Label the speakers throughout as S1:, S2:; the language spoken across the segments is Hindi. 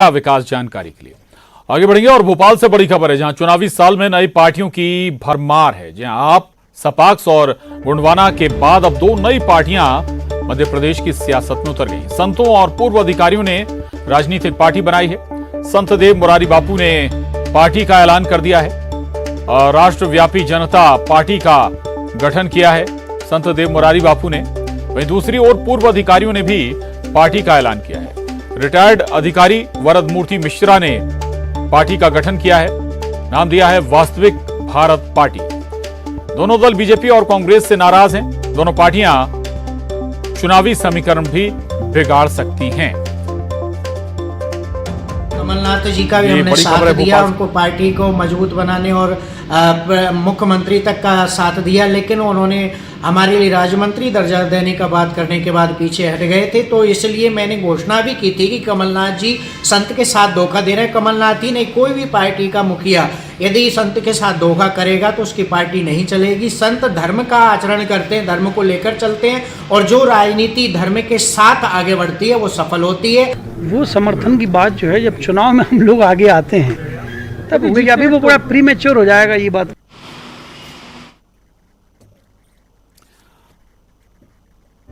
S1: विकास जानकारी के लिए आगे बढ़ेंगे। और भोपाल से बड़ी खबर है, जहां चुनावी साल में नई पार्टियों की भरमार है। जहां आप, सपाक्स और गोंडवाना के बाद अब दो नई पार्टियां मध्य प्रदेश की सियासत में उतर गई। संतों और पूर्व अधिकारियों ने राजनीतिक पार्टी बनाई है। संत देव मुरारी बापू ने पार्टी का ऐलान कर दिया है। राष्ट्रव्यापी जनता पार्टी का गठन किया है संत देव मुरारी बापू ने। वहीं दूसरी ओर पूर्व अधिकारियों ने भी पार्टी का ऐलान किया है। रिटायर्ड अधिकारी वरद मूर्ति मिश्रा ने पार्टी का गठन किया है, नाम दिया है वास्तविक भारत पार्टी। दोनों दल बीजेपी और कांग्रेस से नाराज हैं। दोनों पार्टियां चुनावी समीकरण भी बिगाड़ सकती हैं।
S2: कमलनाथ जी का भी हमने साथ दिया, उनको पार्टी को मजबूत बनाने और मुख्यमंत्री तक का साथ दिया, लेकिन उन्होंने हमारे लिए राज्य मंत्री दर्जा देने का बात करने के बाद पीछे हट गए थे। तो इसलिए मैंने घोषणा भी की थी कि कमलनाथ जी संत के साथ धोखा दे रहे हैं। कमलनाथ ही नहीं, कोई भी पार्टी का मुखिया यदि संत के साथ धोखा करेगा तो उसकी पार्टी नहीं चलेगी। संत धर्म का आचरण करते हैं, धर्म को लेकर चलते हैं, और जो राजनीति धर्म के साथ आगे बढ़ती है वो सफल होती है।
S3: वो समर्थन की बात जो है, जब चुनाव में हम लोग आगे आते हैं तब अभी वो पूरा प्रीमेच्योर हो जाएगा ये बात।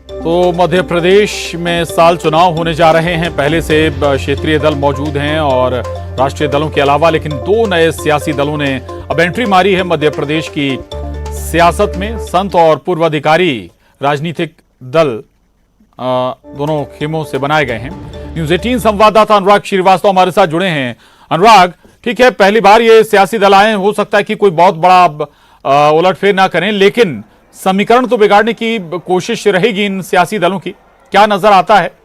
S1: तो मध्य प्रदेश में साल चुनाव होने जा रहे हैं। पहले से क्षेत्रीय दल मौजूद हैं और राष्ट्रीय दलों के अलावा, लेकिन दो नए सियासी दलों ने अब एंट्री मारी है मध्य प्रदेश की सियासत में। संत और पूर्व अधिकारी राजनीतिक दल दोनों खेमों से बनाए गए हैं। न्यूज़ 18 संवाददाता अनुराग श्रीवास्तव हमारे साथ जुड़े हैं। अनुराग, ठीक है, पहली बार ये सियासी दल आए, हो सकता है कि कोई बहुत बड़ा उलटफेर ना करें, लेकिन समीकरण तो बिगाड़ने की कोशिश रहेगी इन सियासी दलों की। क्या नजर आता है?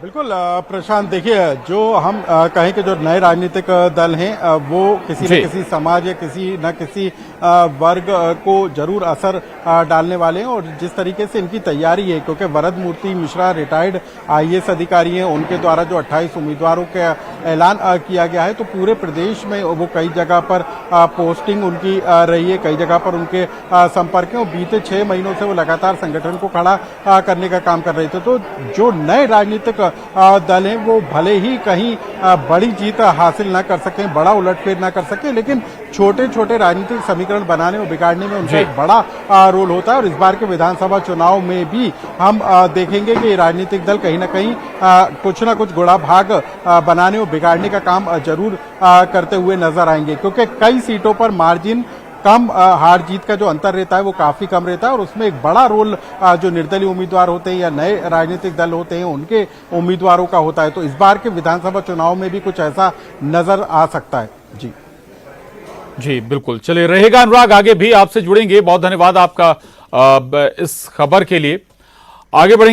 S4: बिल्कुल प्रशांत, देखिए, जो हम कहें कि जो नए राजनीतिक दल हैं वो किसी न किसी समाज या किसी न किसी वर्ग को जरूर असर डालने वाले हैं। और जिस तरीके से इनकी तैयारी है, क्योंकि वरद मूर्ति मिश्रा रिटायर्ड IAS अधिकारी हैं, उनके द्वारा जो 28 उम्मीदवारों का ऐलान किया गया है, तो पूरे प्रदेश में वो कई जगह पर पोस्टिंग उनकी रही है, कई जगह पर उनके संपर्क हैं। और बीते 6 महीनों से वो लगातार संगठन को खड़ा करने का काम कर रहे थे। तो जो नए राजनीतिक दल हैं वो भले ही कहीं बड़ी जीत हासिल ना कर सकें, बड़ा उलटफेर ना कर सकें, लेकिन छोटे छोटे राजनीतिक समीकरण बनाने और बिगाड़ने में उनका एक बड़ा रोल होता है। और इस बार के विधानसभा चुनाव में भी हम देखेंगे कि राजनीतिक दल कहीं ना कहीं कुछ ना कुछ गुड़ा भाग बनाने और बिगाड़ने का काम जरूर करते हुए नजर आएंगे, क्योंकि कई सीटों पर मार्जिन कम, हार जीत का जो अंतर रहता है वो काफी कम रहता है। और उसमें एक बड़ा रोल जो निर्दलीय उम्मीदवार होते हैं या नए राजनीतिक दल होते हैं उनके उम्मीदवारों का होता है। तो इस बार के विधानसभा चुनाव में भी कुछ ऐसा नजर आ सकता है।
S1: जी बिल्कुल, चलिए रहेगा अनुराग, आगे भी आपसे जुड़ेंगे। बहुत धन्यवाद आपका इस खबर के लिए। आगे बढ़ेंगे।